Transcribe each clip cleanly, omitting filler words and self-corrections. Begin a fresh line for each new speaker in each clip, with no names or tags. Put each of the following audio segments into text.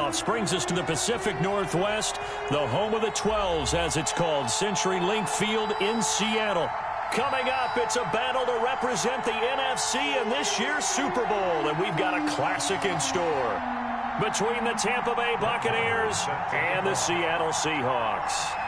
playoffs brings us to the Pacific Northwest, the home of the 12s, as it's called, CenturyLink Field in Seattle. Coming up, it's a battle to represent the NFC in this year's Super Bowl, and we've got a classic in store between the Tampa Bay Buccaneers and the Seattle Seahawks.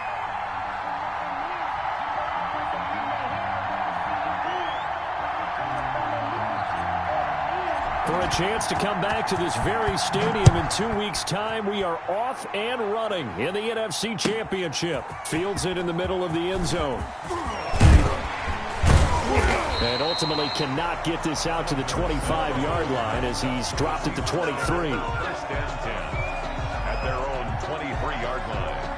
For a chance to come back to this very stadium in 2 weeks' time, we are off and running in the NFC Championship. Fields it in the middle of the end zone. And ultimately cannot get this out to the 25-yard line as he's dropped it to 23.
First and 10 at their own 23-yard line.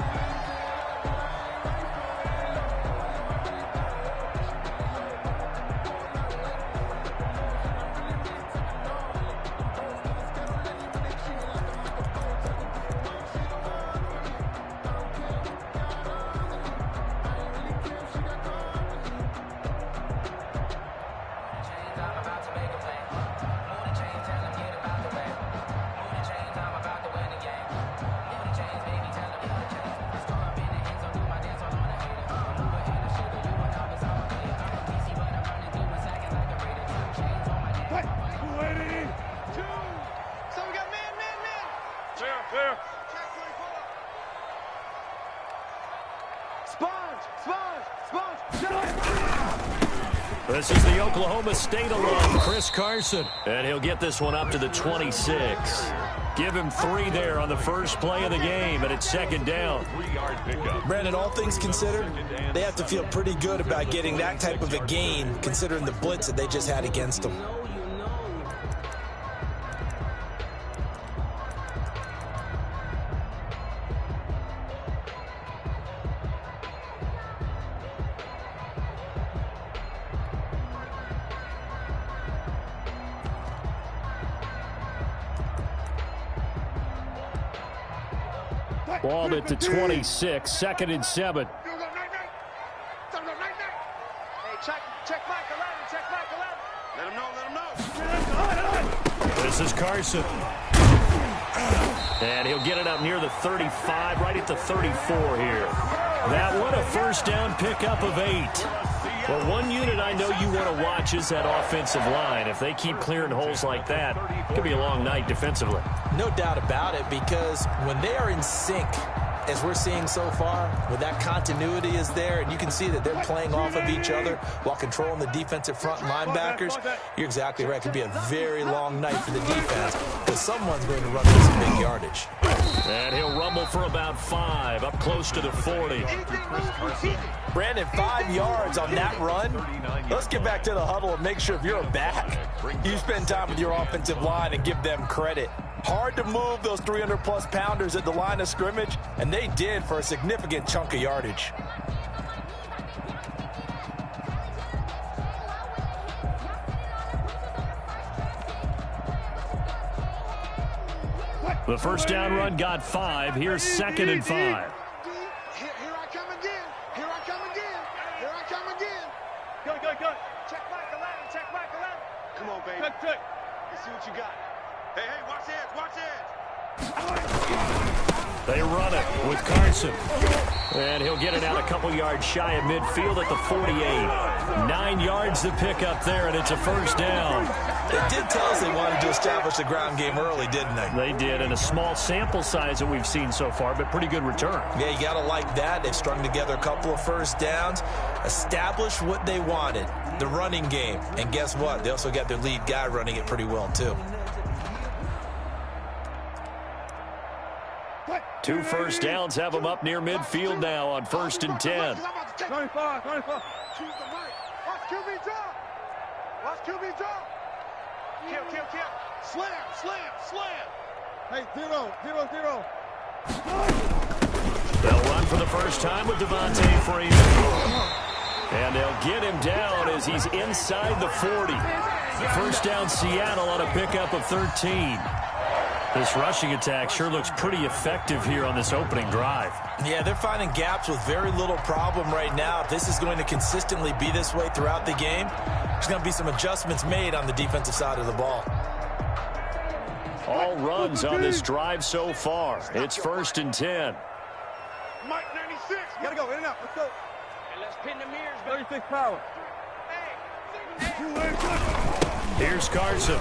This is the Oklahoma State alum, Chris Carson. And he'll get this one up to the 26. Give him 3 there on the first play of the game, and it's second down.
3-yard pickup.
Brandon, all things considered, they have to feel pretty good about getting that type of a gain, considering the blitz that they just had against them.
Ball at the 26, second and 7.
Hey, check Mike 11, check Mike 11. Let him know.
This is Carson. And he'll get it up near the 35, right at the 34 here. That one, a first down pickup of 8. Well, one unit I know you want to watch is that offensive line. If they keep clearing holes like that, it could be a long night defensively.
No doubt about it, because when they are in sync, as we're seeing so far, when that continuity is there, and you can see that they're playing off of each other while controlling the defensive front linebackers, you're exactly right. It could be a very long night for the defense, because someone's going to run for some big yardage.
And he'll rumble for about 5, up close to the 40.
Brandon, 5 yards on that run. Let's get back to the huddle and make sure if you're a back, you spend time with your offensive line and give them credit. Hard to move those 300-plus pounders at the line of scrimmage, and they did for a significant chunk of yardage.
The first down run got 5. Here's second and 5.
Here I come again. Here I come again. Here I come again. Go. Check Mike 11, check Mike 11. Come on, baby. Check. Let's see what you got. Hey, watch it.
They run it with Carson. And he'll get it out a couple yards shy of midfield at the 48. 9 yards to pick up there, and it's a first down.
They did tell us they wanted to establish the ground game early, didn't they?
They did, and a small sample size that we've seen so far, but pretty good return.
Yeah, you got to like that. They've strung together a couple of first downs, established what they wanted, the running game. And guess what? They also got their lead guy running it pretty well, too.
2 first downs have them up near midfield now on 1st and 10.
25. Choose the right. Watch QB drop. Kill. Slam. Hey, 0.
They'll run for the first time with Devontae Freeman. And they'll get him down as he's inside the 40. First down Seattle on a pickup of 13. This rushing attack sure looks pretty effective here on this opening drive.
Yeah, they're finding gaps with very little problem right now. If this is going to consistently be this way throughout the game, there's going to be some adjustments made on the defensive side of the ball.
All runs on this drive so far. It's 1st and 10.
Mike 96. Gotta go. In and out. Let's go. And let's pin the mirrors. 36 power.
Here's Carson.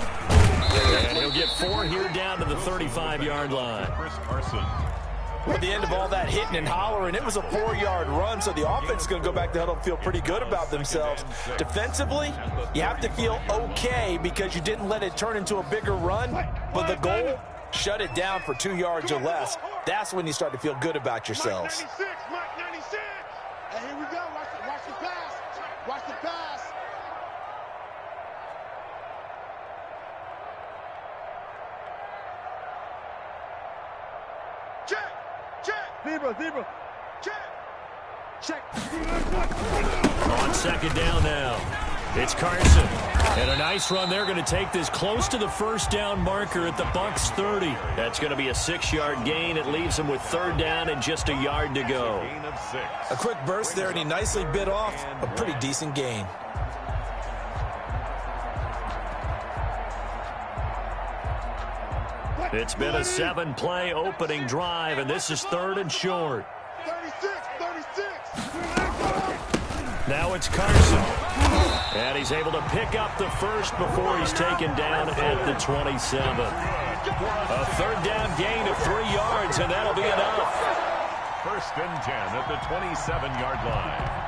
And he'll get 4 here down to the 35-yard line.
Chris Carson.
At the end of all that hitting and hollering, it was a 4-yard run, so the offense is going to go back to huddle and feel pretty good about themselves. Defensively, you have to feel okay because you didn't let it turn into a bigger run, but the goal, shut it down for 2 yards or less. That's when you start to feel good about yourselves.
Mike 96. Mike 96. Hey, here we go. Watch the pass. Watch the pass. Check. Zebra. Check.
On 2nd down now. It's Carson. And a nice run. They're going to take this close to the 1st down marker at the Bucs 30. That's going to be a 6-yard gain. It leaves them with 3rd down and just a yard to go.
Gain of 6.
A quick burst there, and he nicely bit off a pretty decent gain.
It's been a 7-play opening drive, and this is 3rd and short.
36.
Now it's Carson. And he's able to pick up the first before he's taken down at the 27. A 3rd down gain of 3 yards, and that'll be enough.
1st and 10 at the 27-yard line.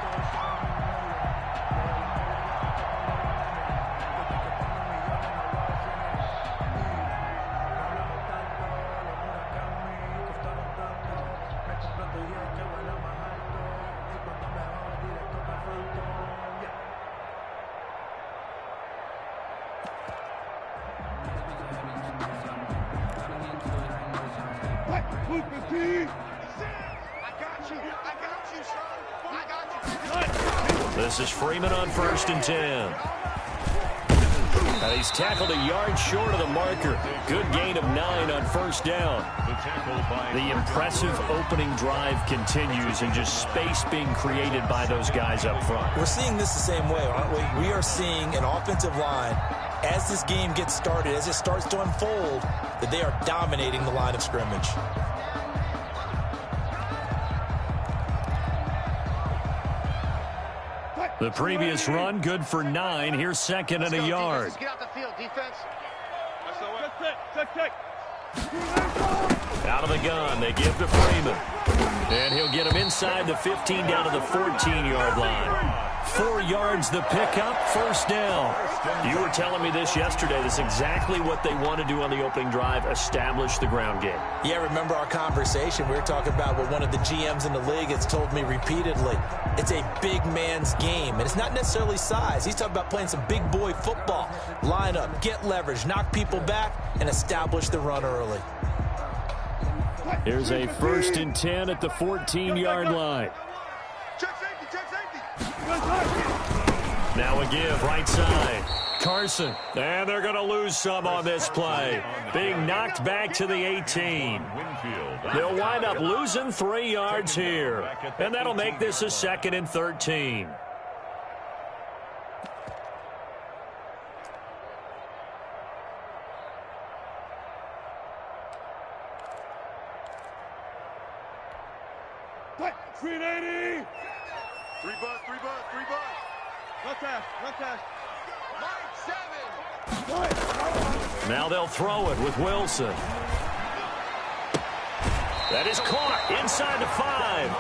This is Freeman on 1st and 10. And he's tackled a yard short of the marker. Good gain of 9 on 1st down. The impressive opening drive continues, and just space being created by those guys up front.
We're seeing this the same way, aren't we? We are seeing an offensive line, as this game gets started, as it starts to unfold, that they are dominating the line of scrimmage.
The previous run, good for 9. Here's 2nd and a yard.
Get out the field, defense.
Out of the gun, they give to Freeman. And he'll get him inside the 15 down to the 14-yard line. 4 yards the pickup, 1st down. You were telling me this yesterday. This is exactly what they want to do on the opening drive, establish the ground game.
Yeah, remember our conversation. We were talking about what one of the GMs in the league has told me repeatedly. It's a big man's game, and it's not necessarily size. He's talking about playing some big boy football. Line up, get leverage, knock people back, and establish the run early.
Here's a 1st and 10 at the 14-yard line.
Check safety.
Now a give, right side. Carson. And they're going to lose some on this play. Being knocked back to the 18. They'll wind up losing 3 yards here. And that'll make this a 2nd and 13.
Screen 80. 3 bus. No task. Mike 7.
Now they'll throw it with Wilson. That is caught inside the 5.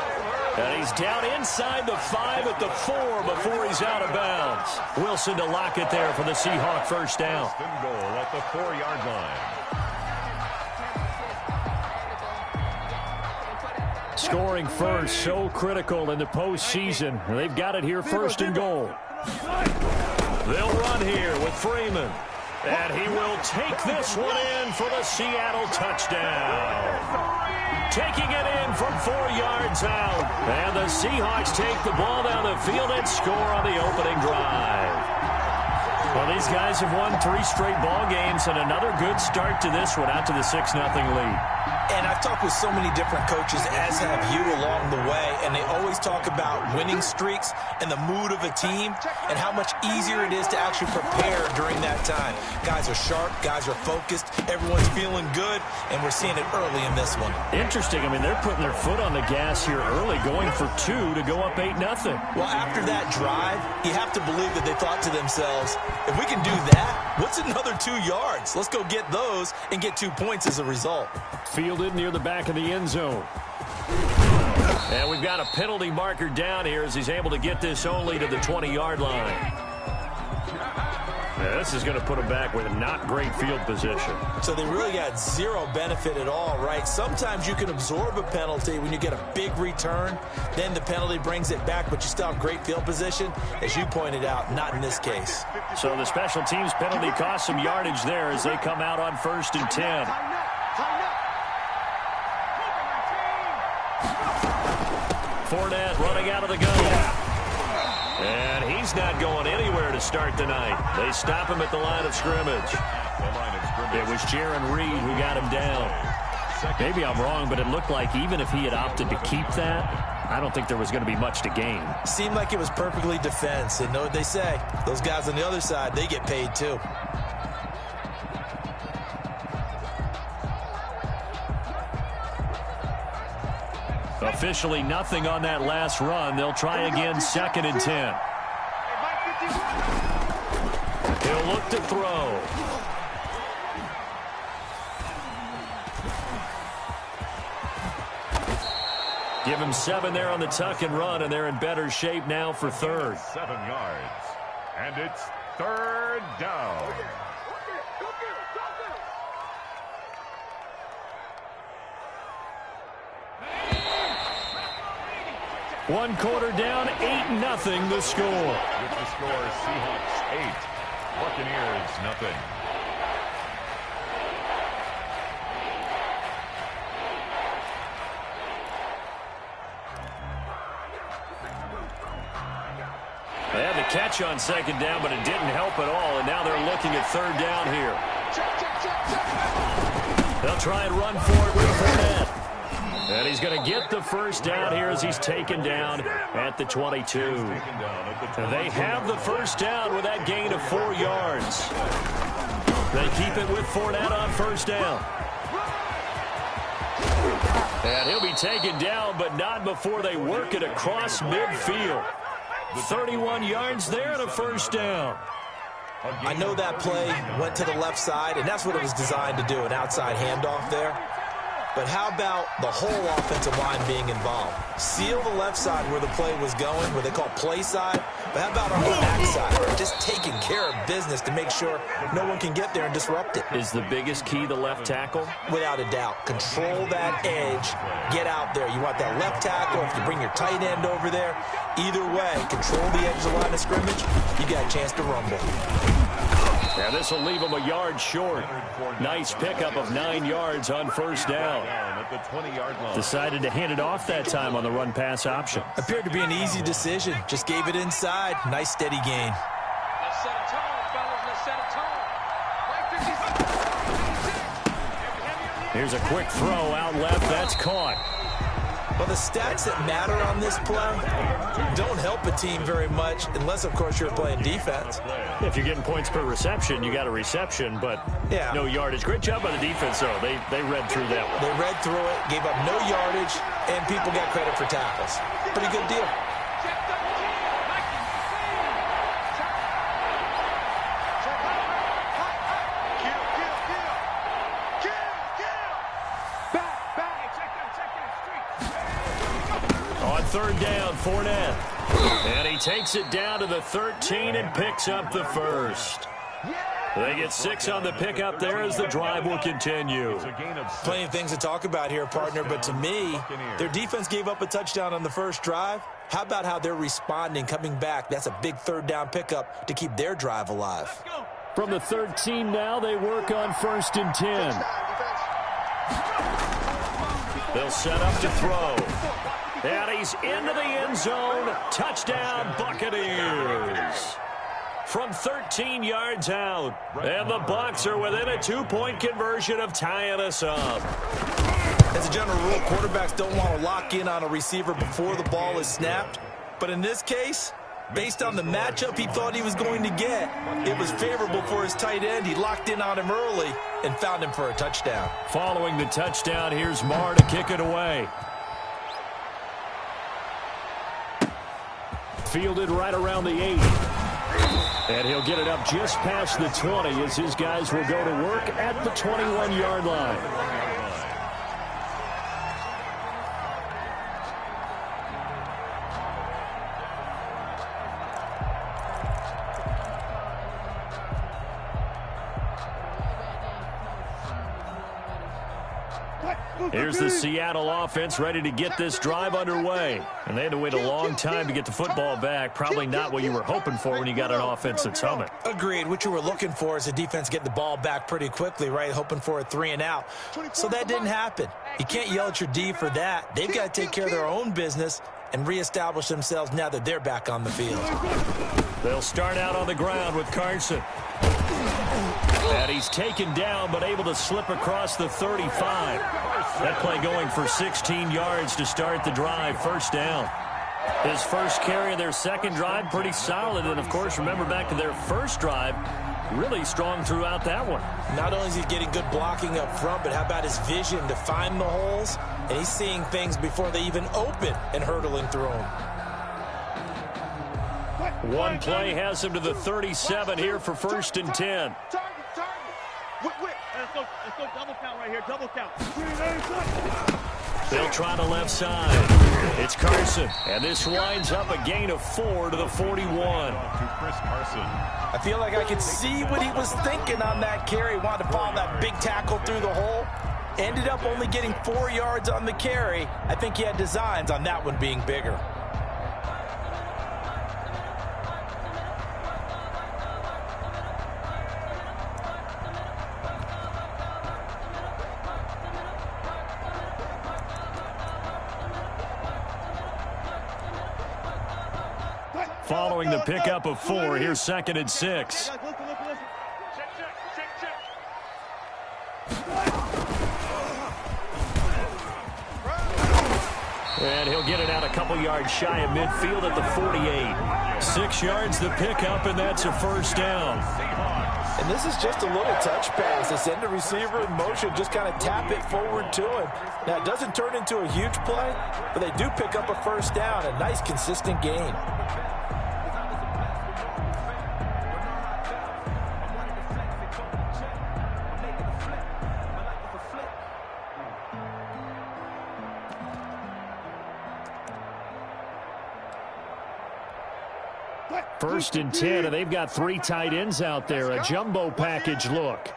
And he's down inside the 5 at the 4 before he's out of bounds. Wilson to lock it there for the Seahawk 1st down.
Goal at the 4-yard line.
Scoring first, so critical in the postseason. They've got it here, 1st and goal. They'll run here with Freeman. And he will take this one in for the Seattle touchdown. Taking it in from 4 yards out. And the Seahawks take the ball down the field and score on the opening drive. Well, these guys have won 3 straight ball games, and another good start to this one out to the 6-0 lead.
And I've talked with so many different coaches, as have you, along the way, and they always always talk about winning streaks and the mood of a team and how much easier it is to actually prepare during that time. Guys are sharp, guys are focused, everyone's feeling good, and we're seeing it early in this one.
Interesting. I mean, they're putting their foot on the gas here early, going for 2 to go up 8-0.
Well, after that drive, you have to believe that they thought to themselves, if we can do that, what's another 2 yards? Let's go get those and get 2 points as a result.
Fielded near the back of the end zone. And we've got a penalty marker down here as he's able to get this only to the 20-yard line. Yeah, this is going to put him back with a not great field position.
So they really got zero benefit at all, right? Sometimes you can absorb a penalty when you get a big return. Then the penalty brings it back, but you still have great field position. As you pointed out, not in this case.
So the special teams penalty cost some yardage there as they come out on 1st and 10. Fournette running out of the gun. And he's not going anywhere to start the night. They stop him at the line of scrimmage. It was Jarran Reed who got him down. Maybe I'm wrong, but it looked like even if he had opted to keep that, I don't think there was going to be much to gain.
Seemed like it was perfectly defense. And know what they say? Those guys on the other side, they get paid too.
Officially nothing on that last run. They'll try again 2nd and 10. He'll look to throw. Give him 7 there on the tuck and run, and they're in better shape now for 3rd.
7 yards. And it's 3rd down.
One quarter down, 8-0 the score.
With the score, Seahawks 8, Buccaneers nothing.
They had the catch on 2nd down, but it didn't help at all, and now they're looking at 3rd down here. They'll try and run for it with Fournette. And he's going to get the 1st down here as he's taken down at the 22. They have the 1st down with that gain of 4 yards. They keep it with Fournette on 1st down. And he'll be taken down, but not before they work it across midfield. 31 yards there and a 1st down.
I know that play went to the left side, and that's what it was designed to do, an outside handoff there. But how about the whole offensive line being involved? Seal the left side where the play was going, what they call play side. But how about on the back side? Just taking care of business to make sure no one can get there and disrupt it.
Is the biggest key the left tackle?
Without a doubt. Control that edge. Get out there. You want that left tackle. If you bring your tight end over there, either way, control the edge of the line of scrimmage, you got a chance to rumble.
Yeah, this will leave him a yard short. Nice pickup of 9 yards on 1st down. Decided to hand it off that time on the run-pass option.
Appeared to be an easy decision. Just gave it inside. Nice, steady gain.
Let's set a tone, fellas. Let's set a tone.
Here's a quick throw out left. That's caught.
Well, the stats that matter on this play don't help a team very much unless, of course, you're playing defense.
If you're getting points per reception, you got a reception, but no yardage. Great job by the defense, though. They read through that one.
They read through it, gave up no yardage, and people got credit for tackles. Pretty good deal.
On 3rd down, Fournette. And he takes it down to the 13 and picks up the 1st. They get 6 on the pickup there as the drive will continue.
Plenty of things to talk about here, partner, but to me, their defense gave up a touchdown on the 1st drive. How about how they're responding, coming back? That's a big 3rd down pickup to keep their drive alive.
From the 13 now, they work on 1st and 10. They'll set up to throw. And he's into the end zone. Touchdown, Buccaneers. From 13 yards out. And the Bucs are within a 2-point conversion of tying us up.
As a general rule, quarterbacks don't want to lock in on a receiver before the ball is snapped. But in this case, based on the matchup he thought he was going to get, it was favorable for his tight end. He locked in on him early and found him for a touchdown.
Following the touchdown, here's Marr to kick it away. Fielded right around the 8. And he'll get it up just past the 20 as his guys will go to work at the 21-yard line. Here's the Seattle offense ready to get this drive underway. And they had to wait a long time to get the football back. Probably not what you were hoping for when you got an offense that's humming.
Agreed. What you were looking for is a defense getting the ball back pretty quickly, right? Hoping for a 3 and out. So that didn't happen. You can't yell at your D for that. They've got to take care of their own business and reestablish themselves now that they're back on the field.
They'll start out on the ground with Carson. And he's taken down but able to slip across the 35. That play going for 16 yards to start the drive. First down. His first carry of their second drive, pretty solid. And, of course, remember back to their first drive, really strong throughout that one.
Not only is he getting good blocking up front, but how about his vision to find the holes? And he's seeing things before they even open and hurtling through them.
One play has him to the 37 here for 1st and 10.
Let's go double count right here, double count.
They'll try the left side. It's Carson, and this winds up a gain of 4 to the 41.
I feel like I could see what he was thinking on that carry. Wanted to follow that big tackle through the hole. Ended up only getting 4 yards on the carry. I think he had designs on that one being bigger.
Following the pickup of 4, here's 2nd and 6. And he'll get it out a couple yards shy of midfield at the 48. 6 yards the pickup, and that's a first down.
And this is just a little touch pass. They send the receiver in motion, just kind of tap it forward to him. Now, it doesn't turn into a huge play, but they do pick up a first down, a nice, consistent gain.
First and 10, and they've got 3 tight ends out there. A jumbo package look.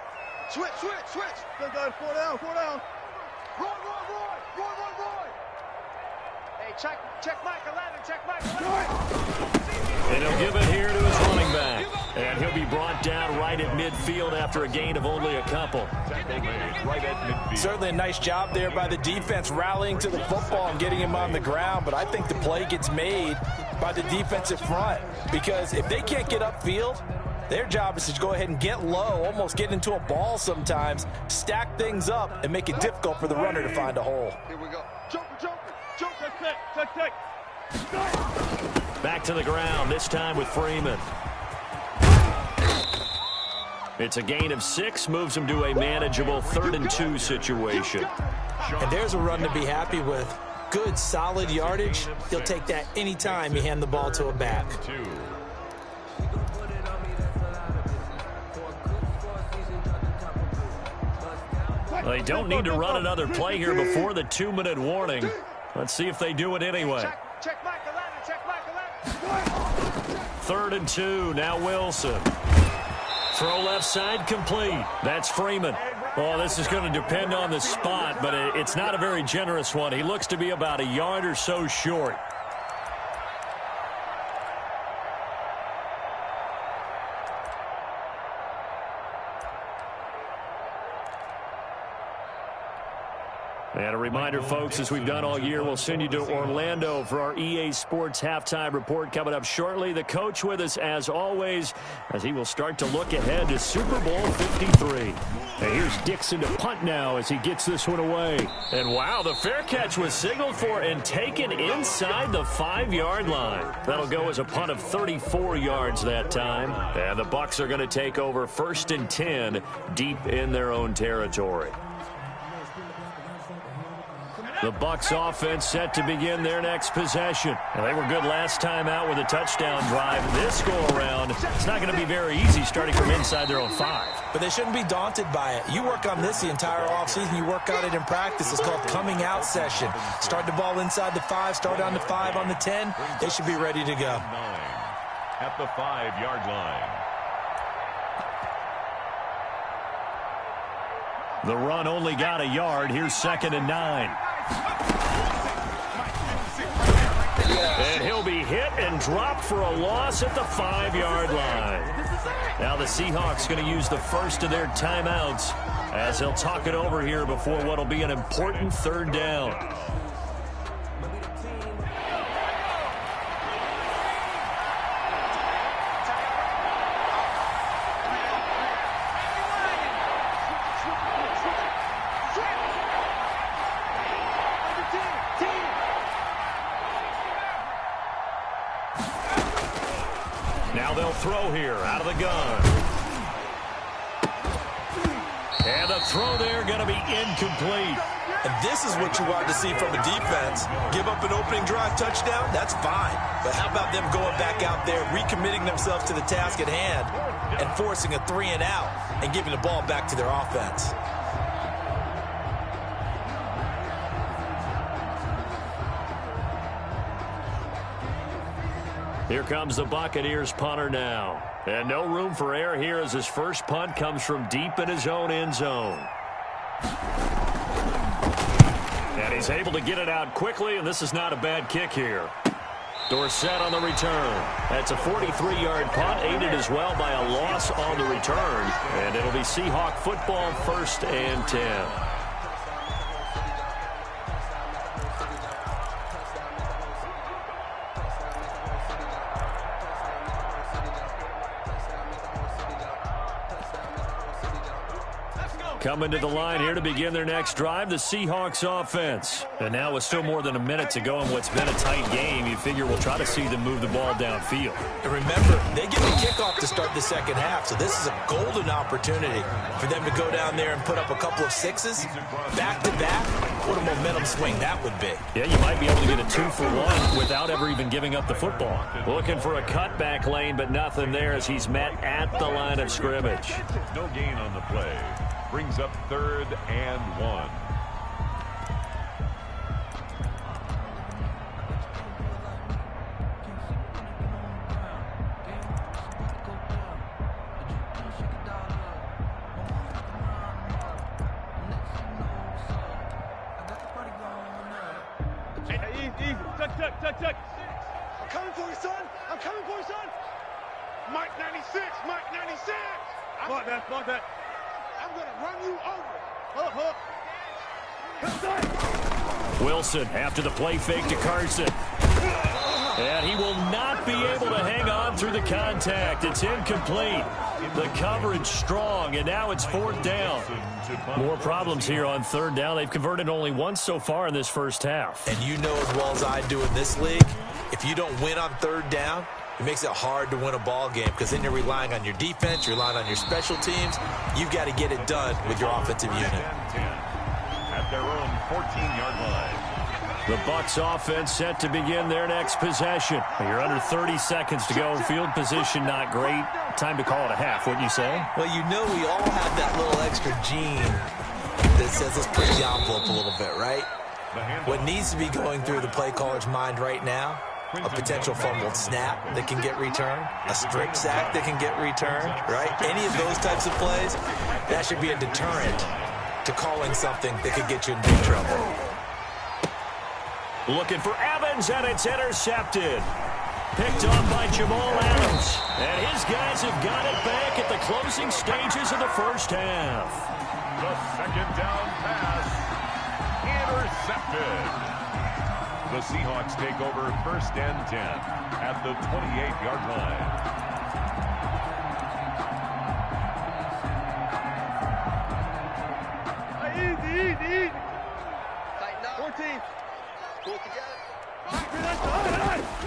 Switch. Go, 4 down. Roy. Hey, check Mike 11.
And he'll give it here to his running back. And he'll be brought down right at midfield after a gain of only a couple.
Certainly a nice job there by the defense rallying to the football and getting him on the ground, but I think the play gets made by the defensive front, because if they can't get upfield, their job is to go ahead and get low, almost get into a ball sometimes, stack things up, and make it difficult for the runner to find a hole.
Here we go. Jump. Take.
Back to the ground, this time with Freeman. It's a gain of 6, moves him to a manageable 3rd and 2 situation.
And there's a run to be happy with. Good, solid yardage. He'll take that anytime you hand the ball to a back.
Well, they don't need to run another play here before the 2-minute warning. Let's see if they do it anyway.
Check Mike 11.
3rd and 2, now Wilson. Throw left side complete. That's Freeman. Well, this is going to depend on the spot, but it's not a very generous one. He looks to be about a yard or so short. And a reminder, folks, as we've done all year, we'll send you to Orlando for our EA Sports halftime report coming up shortly. The coach with us, as always, as he will start to look ahead to Super Bowl 53. And here's Dixon to punt now as he gets this one away. And wow, the fair catch was signaled for and taken inside the 5-yard line. That'll go as a punt of 34 yards that time. And the Bucs are going to take over 1st and 10 deep in their own territory. The Bucs offense set to begin their next possession. And they were good last time out with a touchdown drive. This go-around, it's not going to be very easy starting from inside their own 5.
But they shouldn't be daunted by it. You work on this the entire offseason. You work on it in practice. It's called coming out session. Start the ball inside the 5, start on the 5, on the 10. They should be ready to go.
At the 5-yard line.
The run only got a yard. Here's 2nd and 9. And he'll be hit and dropped for a loss at the 5-yard line. Now the Seahawks going to use the first of their timeouts as they'll talk it over here before what will be an important 3rd down. Now they'll throw here out of the gun. And the throw there going to be incomplete.
And this is what you want to see from a defense. Give up an opening drive touchdown, that's fine. But how about them going back out there, recommitting themselves to the task at hand, and forcing a 3-and-out and giving the ball back to their offense.
Here comes the Buccaneers punter now. And no room for error here as his first punt comes from deep in his own end zone. And he's able to get it out quickly, and this is not a bad kick here. Dorsett on the return. That's a 43-yard punt, aided as well by a loss on the return. And it'll be Seahawk football, 1st and 10. Coming to the line here to begin their next drive, the Seahawks offense. And now with still more than a minute to go in what's been a tight game, you figure we'll try to see them move the ball downfield.
And remember, they get the kickoff to start the second half, so this is a golden opportunity for them to go down there and put up a couple of 6s back-to-back. What a momentum swing that would be.
Yeah, you might be able to get a 2-for-1 without ever even giving up the football. Looking for a cutback lane, but nothing there as he's met at the line of scrimmage.
No gain on the play. Brings up 3rd and 1.
Easy. Tuck. I'm coming for you, son. I'm coming for you, son. Mike 96. Fuck that. I'm going to run you over.
Wilson after the play fake to Carson. And he will not be able to hang on through the contact. It's incomplete. The coverage strong, and now it's 4th down. More problems here on 3rd down. They've converted only once so far in this first half.
And you know as well as I do in this league, if you don't win on 3rd down, it makes it hard to win a ball game because then you're relying on your defense, you're relying on your special teams. You've got to get it done with your offensive unit.
At their own 14-yard line.
The Bucs offense set to begin their next possession. You're under 30 seconds to go. Field position not great. Time to call it a half, wouldn't you say?
Well, you know we all have that little extra gene that says let's push the envelope a little bit, right? What needs to be going through the play caller's mind right now, a potential fumbled snap that can get returned, a strip sack that can get returned, right? Any of those types of plays, that should be a deterrent to calling something that could get you in big trouble.
Looking for Evans, and it's intercepted. Picked off by Jamal Adams. And his guys have got it back at the closing stages of the first half.
The 2nd down pass. Intercepted. The Seahawks take over first and 10 at the 28-yard line.
Easy. Tighten up. 14. Pull it together.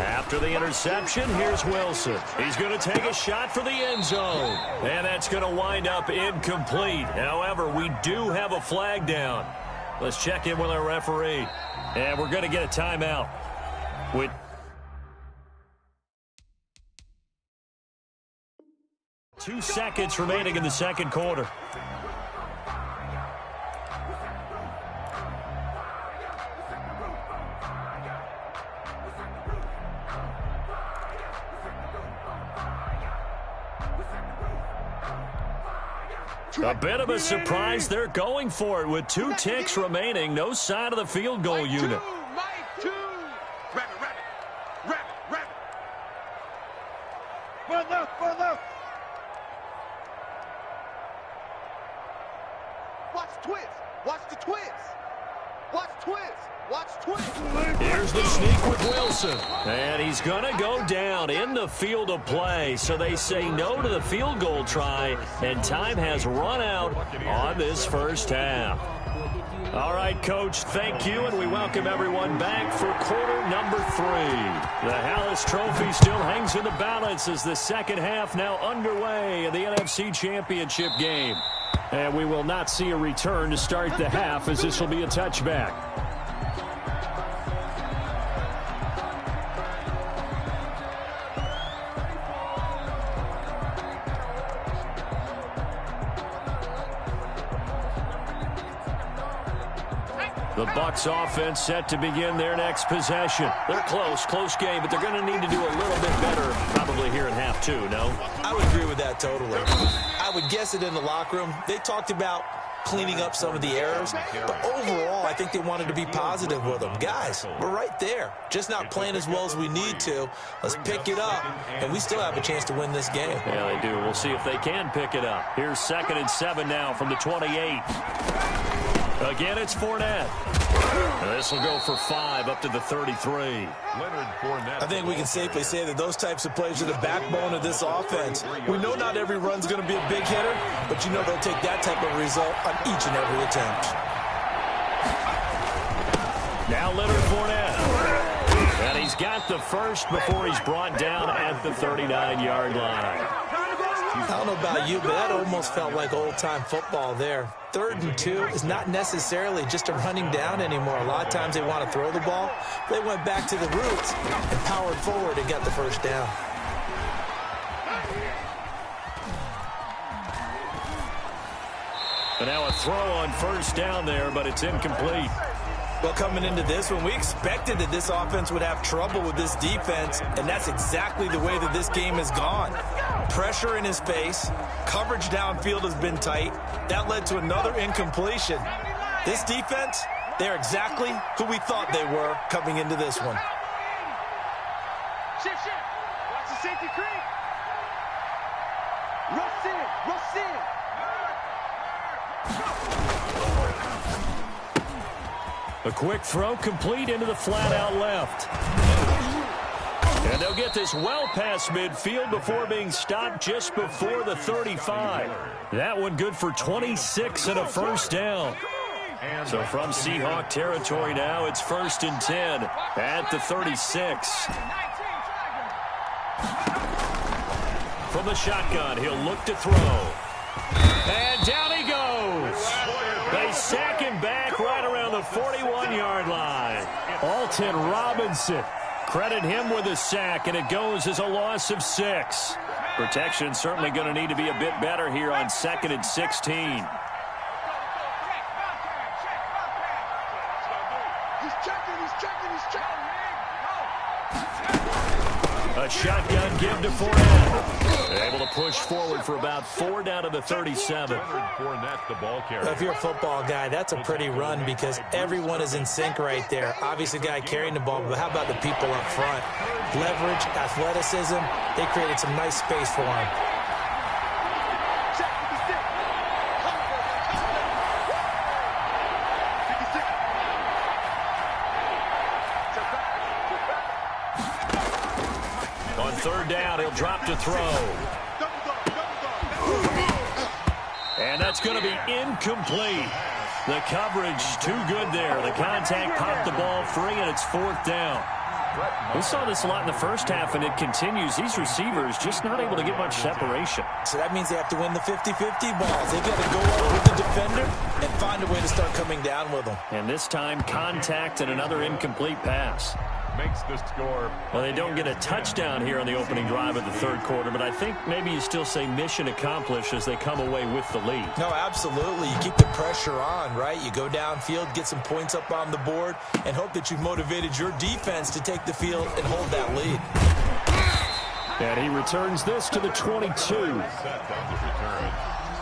After the interception, here's Wilson. He's going to take a shot for the end zone. And that's going to wind up incomplete. However, we do have a flag down. Let's check in with our referee. And we're going to get a timeout. With 2 seconds remaining in the second quarter. A bit of a surprise. They're going for it with 2 ticks remaining. No sign of the field goal unit.
Mike 2. Rabbit. Far left. Watch the twist.
Here's the sneak with Wilson. And he's going to go down in the field of play. So they say no to the field goal try. And time has run out on this first half. All right, Coach, thank you. And we welcome everyone back for quarter number 3. The Hallis Trophy still hangs in the balance as the second half now underway in the NFC Championship game. And we will not see a return to start the half as this will be a touchback. The Bucs offense set to begin their next possession. They're close game, but they're going to need to do a little bit better probably here in half 2, no?
I would agree with that totally. I would guess it in the locker room. They talked about cleaning up some of the errors, but overall, I think they wanted to be positive with them. Guys, we're right there, just not playing as well as we need to. Let's pick it up, and we still have a chance to win this game.
Yeah, they do. We'll see if they can pick it up. Here's 2nd and 7 now from the 28. Again, it's Fournette. This will go for 5 up to the 33.
I think we can safely say that those types of plays are the backbone of this offense. We know not every run's going to be a big hitter, but you know they'll take that type of result on each and every attempt.
Now Leonard Fournette. And he's got the first before he's brought down at the 39-yard line.
I don't know about you, but that almost felt like old-time football there. 3rd and 2 is not necessarily just a running down anymore. A lot of times they want to throw the ball. They went back to the roots and powered forward and got the first down.
And now a throw on first down there, but it's incomplete.
Well, coming into this one, we expected that this offense would have trouble with this defense, and that's exactly the way that this game has gone. Pressure in his face, coverage downfield has been tight. That led to another incompletion. This defense, they're exactly who we thought they were coming into this one.
Shift. Watch the safety creep. Rush in.
A quick throw complete into the flat out left. And they'll get this well past midfield before being stopped just before the 35. That one good for 26 and a first down. So from Seahawk territory now, it's 1st and 10 at the 36. From the shotgun, he'll look to throw. And down he goes. They sack him back right around the 41-yard line. Alton Robinson. Credit him with a sack, and it goes as a loss of 6. Protection certainly going to need to be a bit better here on 2nd and 16.
He's checking.
A shotgun give to Fournette. Able to push forward for about 4 down to the 37.
If you're a football guy, that's a pretty run because everyone is in sync right there. Obviously, the guy carrying the ball, but how about the people up front? Leverage, athleticism, they created some nice space for him.
third down, he'll drop to throw. And that's going to be incomplete. The coverage too good there. The contact popped the ball free, and it's fourth down. We saw this a lot in the first half, and it continues. These receivers just not able to get much separation.
So that means they have to win the 50-50 balls. They've got to go up with the defender and find a way to start coming down with them.
And this time, contact and another incomplete pass.
Makes the score.
Well, they don't get a touchdown here on the opening drive of the third quarter, but I think maybe you still say mission accomplished as they come away with the lead.
No, absolutely. You keep the pressure on, right? You go downfield, get some points up on the board, and hope that you've motivated your defense to take the field and hold that lead.
And he returns this to the 22.
Set on the return.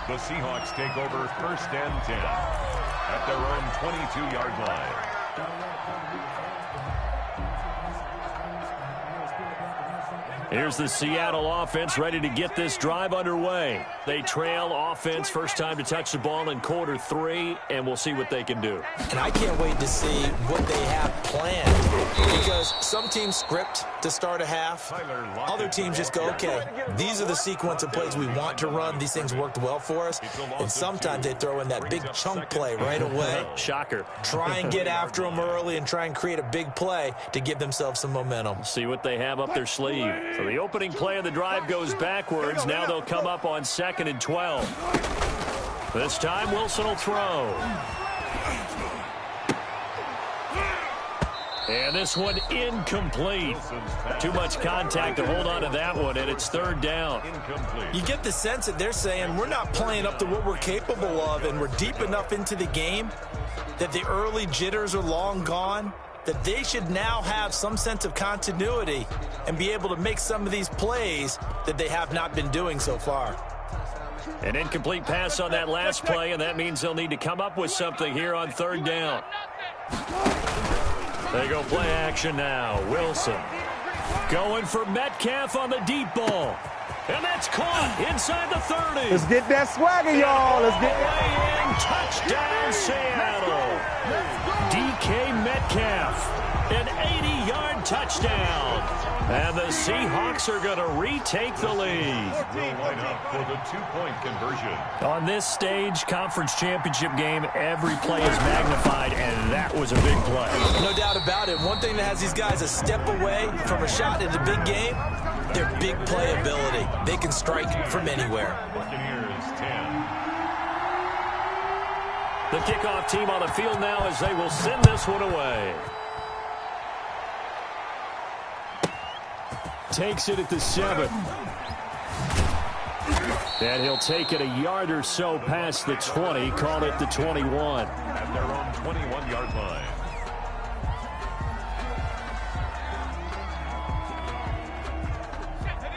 The Seahawks take over first and 10 at their own 22-yard line.
Here's the Seattle offense ready to get this drive underway. They trail offense first time to touch the ball in quarter 3, and we'll see what they can do.
And I can't wait to see what they have planned, because some teams script to start a half. Other teams just go, okay, these are the sequence of plays we want to run. These things worked well for us. And sometimes they throw in that big chunk play right away.
Shocker.
Try and get after them early and try and create a big play to give themselves some momentum.
See what they have up their sleeve. So the opening play of the drive goes backwards. Now they'll come up on 2nd and 12. This time Wilson will throw. And this one incomplete. Too much contact to hold on to that one, and it's third down.
You get the sense that they're saying we're not playing up to what we're capable of, and we're deep enough into the game that the early jitters are long gone, that they should now have some sense of continuity and be able to make some of these plays that they have not been doing so far.
An incomplete pass on that last play, and that means they'll need to come up with something here on third down. They go play action now. Wilson going for Metcalf on the deep ball. And that's caught inside the 30.
Let's get that swagger, y'all. Let's get
touchdown, Seattle. DK Metcalf, an 80-yard touchdown. And the Seahawks are going to retake the lead.
Will line up for the two-point conversion.
On this stage, conference championship game, every play is magnified, and that was a big play.
No doubt about it. One thing that has these guys a step away from a shot in the big game, their big play ability. They can strike from anywhere.
Buccaneers 10.
The kickoff team on the field now as they will send this one away. Takes it at the 7. And he'll take it a yard or so past the 20, call it the 21.
At their own 21-yard line.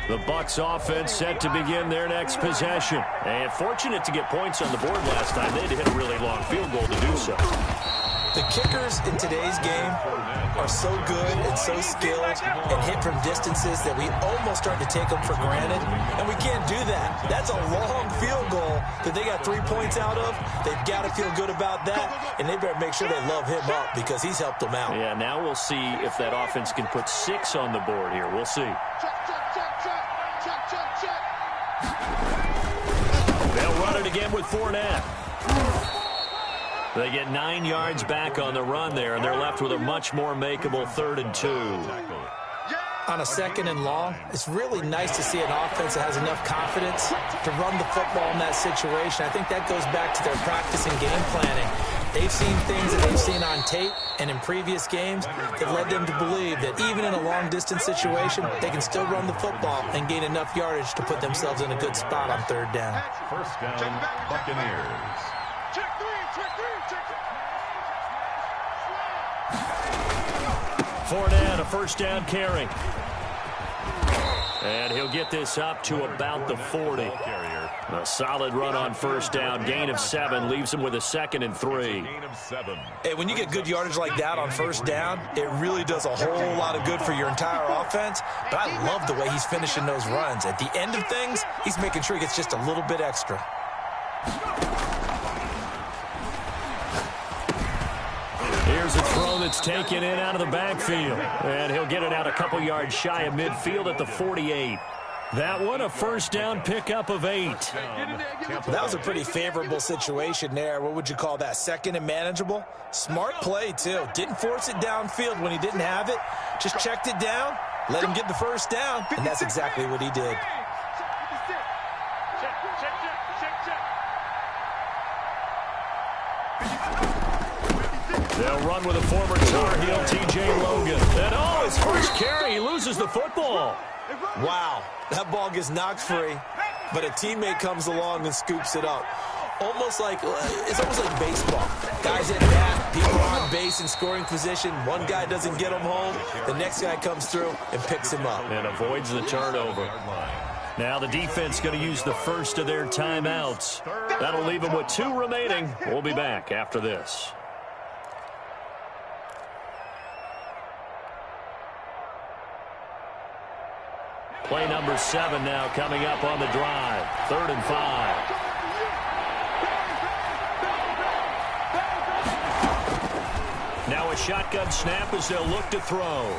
The Bucs offense set to begin their next possession. And fortunate to get points on the board last time. They had to hit a really long field goal to do so.
The kickers in today's game are so good and so skilled and hit from distances that we almost start to take them for granted. And we can't do that. That's a long field goal that they got 3 points out of. They've got to feel good about that, and they better make sure they love him up because he's helped them out.
Yeah, now we'll see if that offense can put 6 on the board here. We'll see. They'll run it again with Fournette. They get 9 yards back on the run there, and they're left with a much more makeable 3rd and 2.
On a 2nd and long, it's really nice to see an offense that has enough confidence to run the football in that situation. I think that goes back to their practice and game planning. They've seen things that they've seen on tape and in previous games that led them to believe that even in a long-distance situation, they can still run the football and gain enough yardage to put themselves in a good spot on 3rd down.
First down, Buccaneers.
Fournette, a first down carry. And he'll get this up to about the 40. A solid run on first down. Gain of 7 leaves him with a 2nd and 3.
Hey, when you get good yardage like that on first down, it really does a whole lot of good for your entire offense. But I love the way he's finishing those runs. At the end of things, he's making sure he gets just a little bit extra.
Here's a throw that's taken in out of the backfield. And he'll get it out a couple yards shy of midfield at the 48. That one, a first down pickup of 8.
That was a pretty favorable situation there. What would you call that? Second and manageable? Smart play, too. Didn't force it downfield when he didn't have it. Just checked it down, let him get the first down, and that's exactly what he did.
They'll run with a former Tar Heel, T.J. Logan. And his first carry, he loses the football.
Wow, that ball gets knocked free, but a teammate comes along and scoops it up. It's almost like baseball. Guys in bat, people are on base in scoring position. One guy doesn't get him home. The next guy comes through and picks him up.
And avoids the turnover. Now the defense going to use the first of their timeouts. That'll leave them with 2 remaining. We'll be back after this. Play number 7 now coming up on the drive. 3rd and 5. Now a shotgun snap as they'll look to throw.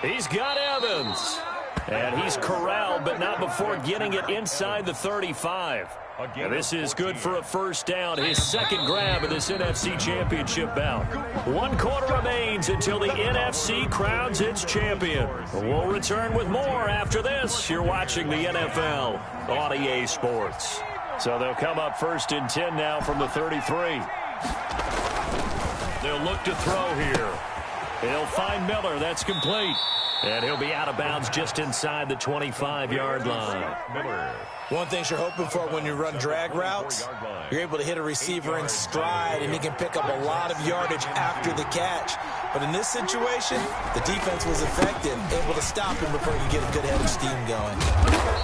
He's got Evans. And he's corralled, but not before getting it inside the 35. And this is good for a first down, his second grab of this NFC Championship bout. 1 quarter remains until the NFC crowns its champion. We'll return with more after this. You're watching the NFL on EA Sports. So they'll come up 1st and 10 now from the 33. They'll look to throw here. He'll find Miller. That's complete. And he'll be out of bounds just inside the 25-yard line.
One thing you're hoping for when you run drag routes, you're able to hit a receiver in stride, and he can pick up a lot of yardage after the catch. But in this situation, the defense was effective, able to stop him before he could get a good head of steam going.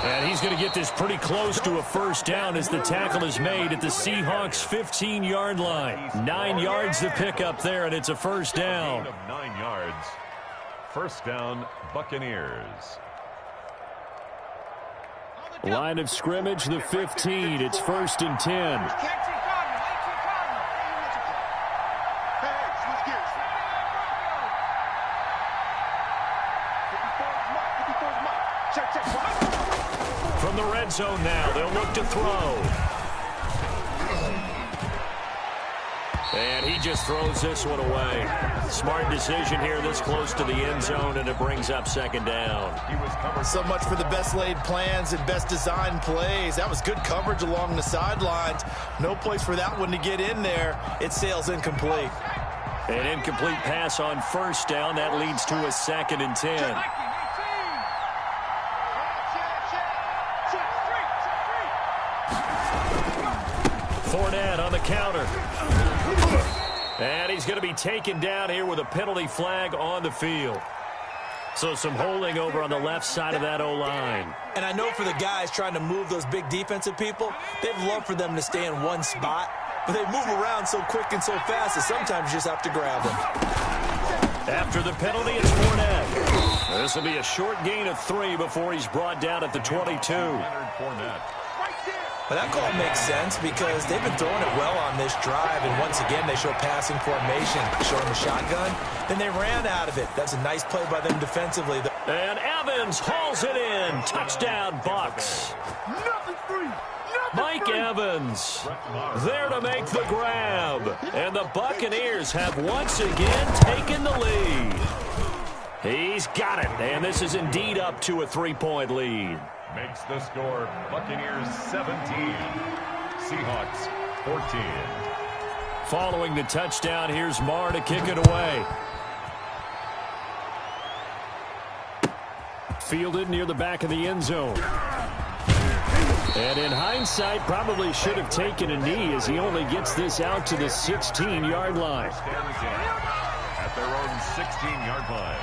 And he's going to get this pretty close to a first down as the tackle is made at the Seahawks' 15-yard line. 9 yards to pick up there, and it's a first down.
9 yards. First down, Buccaneers.
Line of scrimmage, the 15. It's 1st and 10. From the red zone now, they'll look to throw. And he just throws this one away. Smart decision here this close to the end zone, and it brings up 2nd down.
So much for the best laid plans and best designed plays. That was good coverage along the sidelines. No place for that one to get in there. It sails incomplete.
An incomplete pass on first down. That leads to a 2nd and 10. Fournette on the counter. And he's going to be taken down here with a penalty flag on the field. So some holding over on the left side of that O-line.
And I know for the guys trying to move those big defensive people, they'd love for them to stay in one spot. But they move around so quick and so fast that sometimes you just have to grab them.
After the penalty, it's Fournette. This will be a short gain of 3 before he's brought down at the 22.
But that call makes sense because they've been throwing it well on this drive, and once again they show passing formation, showing the shotgun. Then they ran out of it. That's a nice play by them defensively.
And Evans hauls it in. Touchdown, Bucks. Mike Evans there to make the grab. And the Buccaneers have once again taken the lead. He's got it, and this is indeed up to a 3-point lead.
Makes the score Buccaneers 17, Seahawks 14.
Following the touchdown, here's Marr to kick it away. Fielded near the back of the end zone. And in hindsight, probably should have taken a knee as he only gets this out to the 16-yard line.
At their own 16-yard line.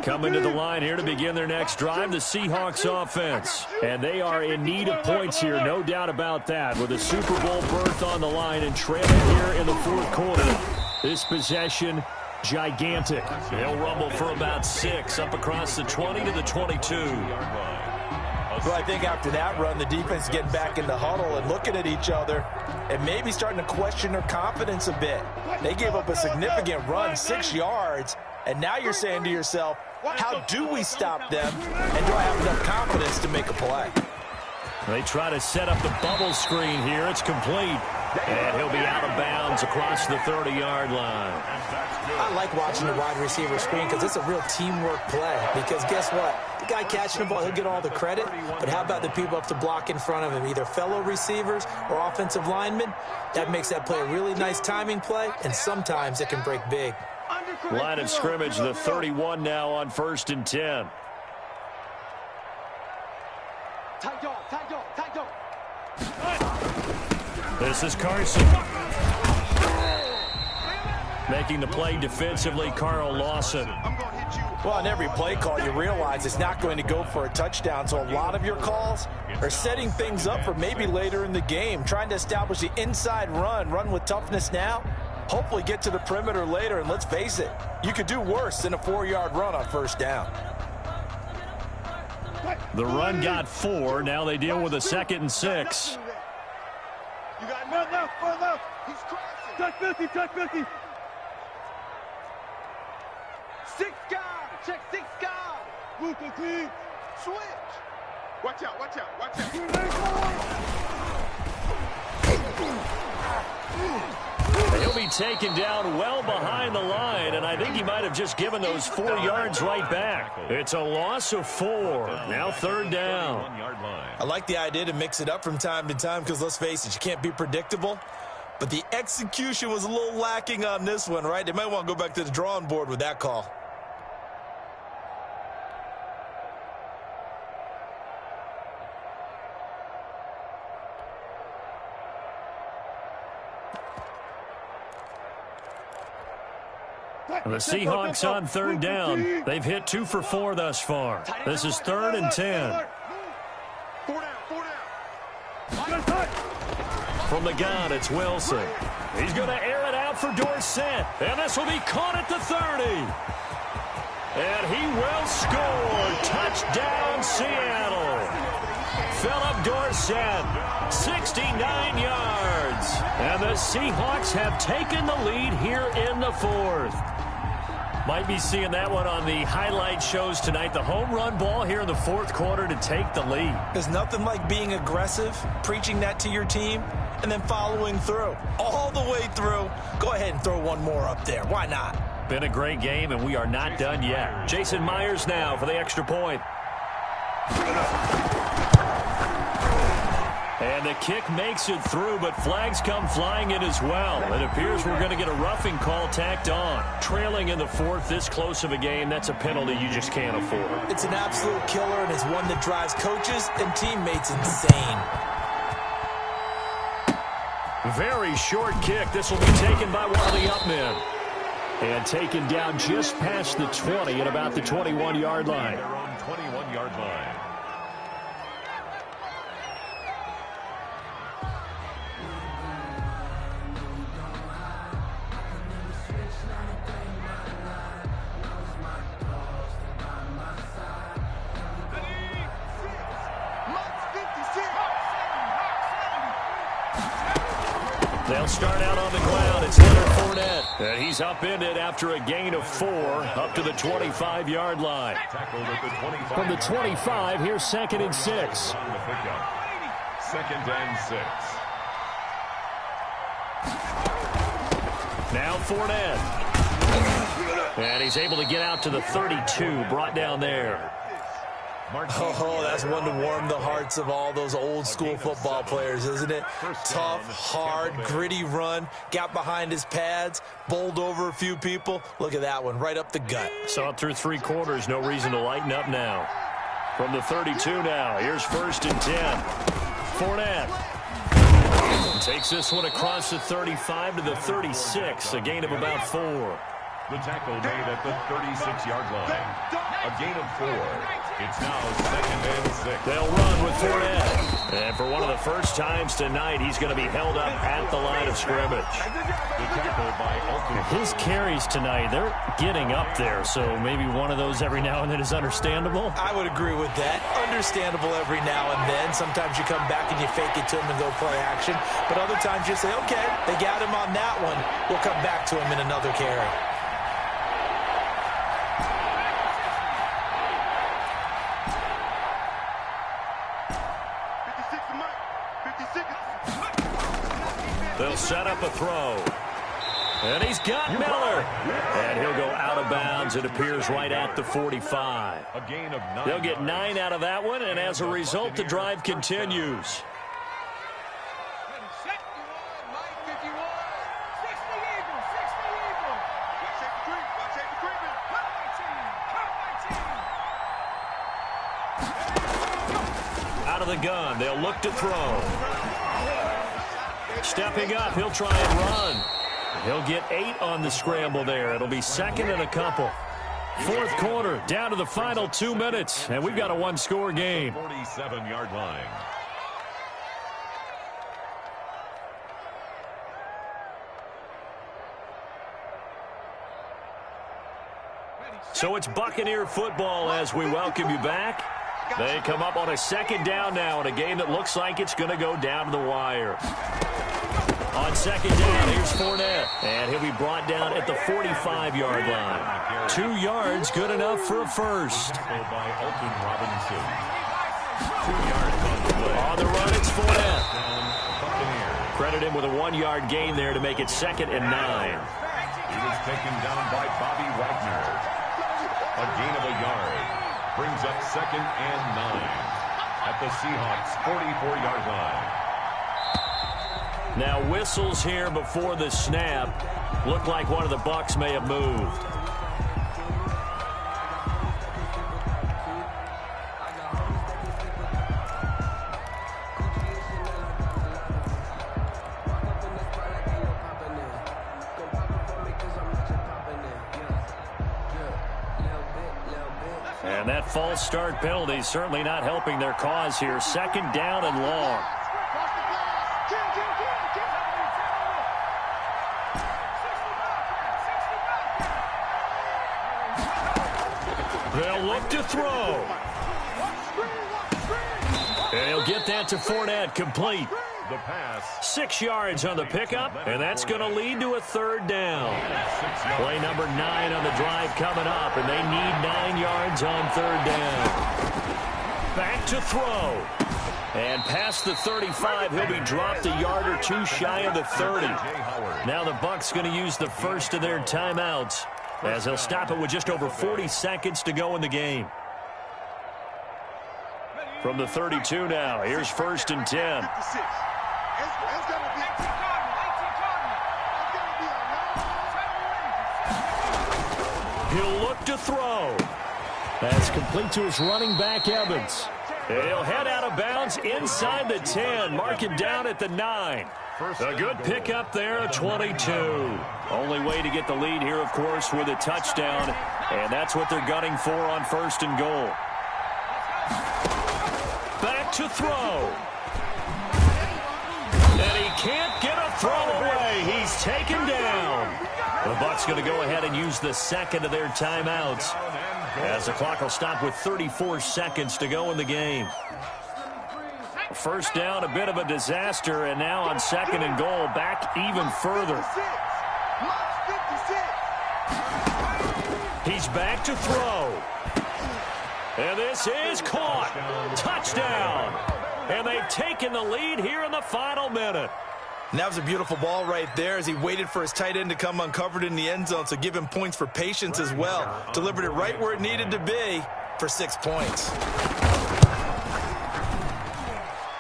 Coming to the line here to begin their next drive, the Seahawks offense. And they are in need of points here, no doubt about that, with a Super Bowl berth on the line and trailing here in the 4th quarter. This possession gigantic. They'll rumble for about 6 up across the 20 to the 22.
Well, I think after that run, the defense getting back in the huddle and looking at each other and maybe starting to question their confidence a bit. They gave up a significant run, 6 yards, and now you're saying to yourself, how do we stop them, and do I have enough confidence to make a play?
They try to set up the bubble screen here. It's complete. And he'll be out of bounds across the 30-yard line.
I like watching the wide receiver screen because it's a real teamwork play. Because guess what? The guy catching the ball, he'll get all the credit. But how about the people up to block in front of him, either fellow receivers or offensive linemen? That makes that play a really nice timing play, and sometimes it can break big.
Line of scrimmage, the 31 now on 1st and 10.
Tight dog, tight dog, tight dog.
This is Carson. Making the play defensively, Carl Lawson.
Well, on every play call, you realize it's not going to go for a touchdown. So a lot of your calls are setting things up for maybe later in the game, trying to establish the inside run with toughness now, hopefully get to the perimeter later. And let's face it, you could do worse than a 4-yard run on 1st down.
The run got 4. Now they deal with a 2nd and 6.
You got run left. He's crossing. Touch 50, touch 50. 6 guard. Check 6 guard. Move the team. Switch. Watch out, watch out, watch out.
He'll be taken down well behind the line, and I think he might have just given those 4 yards right back. It's a loss of 4. Now 3rd down.
I like the idea to mix it up from time to time because, let's face it, you can't be predictable. But the execution was a little lacking on this one, right? They might want to go back to the drawing board with that call.
The Seahawks on 3rd down. They've hit 2 for 4 thus far. This is 3rd and 10.
4 down.
From the gun, it's Wilson. He's going to air it out for Dorsett. And this will be caught at the 30. And he will score. Touchdown, Seattle. Philip Dorsett, 69 yards. And the Seahawks have taken the lead here in the 4th. Might be seeing that one on the highlight shows tonight. The home run ball here in the 4th quarter to take the lead.
There's nothing like being aggressive, preaching that to your team, and then following through. All the way through. Go ahead and throw one more up there. Why not?
Been a great game, and we are not done yet. Jason Myers now for the extra point. And the kick makes it through, but flags come flying in as well. It appears we're going to get a roughing call tacked on. Trailing in the 4th, this close of a game, that's a penalty you just can't afford.
It's an absolute killer, and it's one that drives coaches and teammates insane.
Very short kick. This will be taken by one of the up men. And taken down just past the 20 at about the 21-yard line.
Their own 21-yard line.
They'll start out on the ground. It's Leonard Fournette. And he's upended after a gain of 4 up to the 25-yard line. From the 25, here's 2nd and 6.
2nd and 6.
Now Fournette. And he's able to get out to the 32, brought down there.
Oh, that's one to warm the hearts of all those old school football players, isn't it? Tough, hard, gritty run, got behind his pads, bowled over a few people. Look at that one, right up the gut.
Saw it through 3 quarters, no reason to lighten up now. From the 32 now, here's 1st and 10. Fournette takes this one across the 35 to the 36, a gain of about 4.
The tackle made at the 36-yard line. A gain of 4. It's now 2nd and 6.
They'll run with Fournette. And for one of the first times tonight, he's going to be held up at the line of scrimmage.
The tackle by Alton.
His carries tonight, they're getting up there, so maybe one of those every now and then is understandable.
I would agree with that. Understandable every now and then. Sometimes you come back and you fake it to him and go play action. But other times you say, okay, they got him on that one. We'll come back to him in another carry.
They'll set up a throw. And he's got Miller. And he'll go out of bounds. It appears right at the 45.
A gain of 9.
They'll get 9 out of that one, and as a result, the drive continues. Out of the gun, they'll look to throw. Stepping up, he'll try and run. He'll get 8 on the scramble there. It'll be 2nd and a couple. 4th quarter, down to the final 2 minutes, and we've got a one-score game.
47-yard line.
So it's Buccaneer football as we welcome you back. They come up on a 2nd down now in a game that looks like it's going to go down to the wire. On 2nd down, here's Fournette, and he'll be brought down at the 45-yard line. 2 yards, good enough for a first.
By Alton Robinson. 2 yards on the play.
On the run, it's Fournette.
Buccaneers.
Credit him with a 1-yard gain there to make it 2nd and 9.
He was taken down by Bobby Wagner. A gain of a yard. Brings up 2nd and 9 at the Seahawks' 44-yard line.
Now whistles here before the snap. Looked like one of the Bucs may have moved. And that false start penalty certainly not helping their cause here. 2nd down and long. They'll look to throw. And he'll get that to Fournette, complete.
The pass.
6 yards on the pickup, and that's going to lead to a 3rd down. Play number 9 on the drive coming up, and they need 9 yards on 3rd down. Back to throw. And past the 35, he'll be dropped a yard or 2 shy of the 30. Now the Bucs going to use the first of their timeouts, as they'll stop it with just over 40 seconds to go in the game. From the 32 now, here's 1st and 10. He'll look to throw. That's complete to his running back, Evans. He'll head out of bounds inside the 10, mark it down at the 9. A good pickup there at 22. Only way to get the lead here, of course, with a touchdown, and that's what they're gunning for on 1st and goal. Back to throw. And he can't get a throw away. He's taken down. The Bucs going to go ahead and use the 2nd of their timeouts, as the clock will stop with 34 seconds to go in the game. 1st down, a bit of a disaster, and now on 2nd and goal, back even further. He's back to throw. And this is caught. Touchdown. And they've taken the lead here in the final minute.
And that was a beautiful ball right there as he waited for his tight end to come uncovered in the end zone, so give him points for patience as well. Delivered it right where it needed to be for 6 points.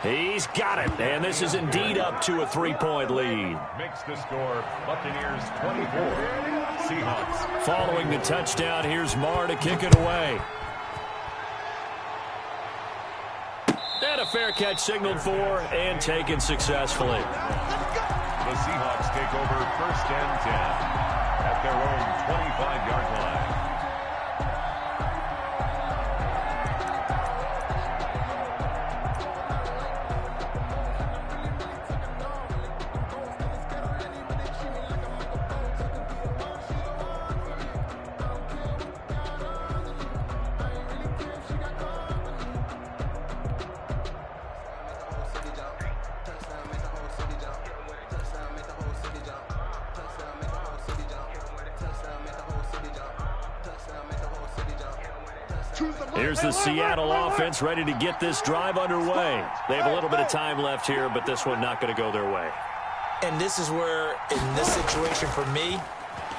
He's got it, and this is indeed up to a 3-point lead.
Makes the score Buccaneers 24, Seahawks.
Following the touchdown, here's Marr to kick it away. And a fair catch signaled for and taken successfully.
The Seahawks take over 1st and 10 at their own 25-yard line.
Here's the Seattle offense ready to get this drive underway. They have a little bit of time left here, but this one not going to go their way.
And this is where, in this situation for me,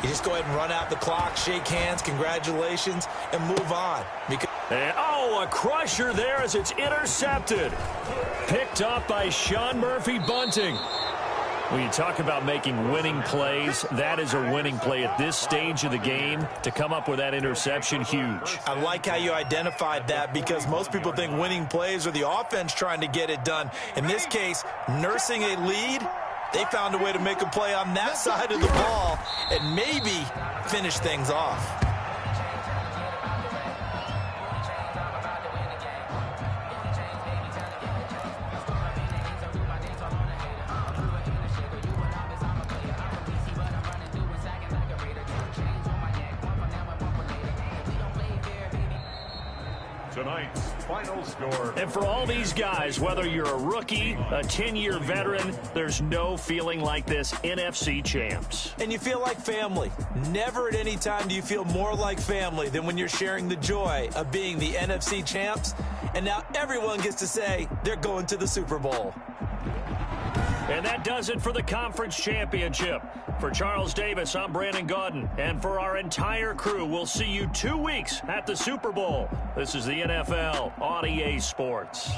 you just go ahead and run out the clock, shake hands, congratulations, and move on.
And, oh, a crusher there as it's intercepted. Picked up by Sean Murphy-Bunting. When you talk about making winning plays, that is a winning play at this stage of the game. To come up with that interception, huge.
I like how you identified that because most people think winning plays are the offense trying to get it done. In this case, nursing a lead, they found a way to make a play on that side of the ball and maybe finish things off.
Tonight's final score.
And for all these guys, whether you're a rookie, a 10-year veteran, there's no feeling like this NFC champs.
And you feel like family. Never at any time do you feel more like family than when you're sharing the joy of being the NFC champs. And now everyone gets to say they're going to the Super Bowl.
And that does it for the conference championship. For Charles Davis, I'm Brandon Gaudin. And for our entire crew, we'll see you 2 weeks at the Super Bowl. This is the NFL on EA Sports.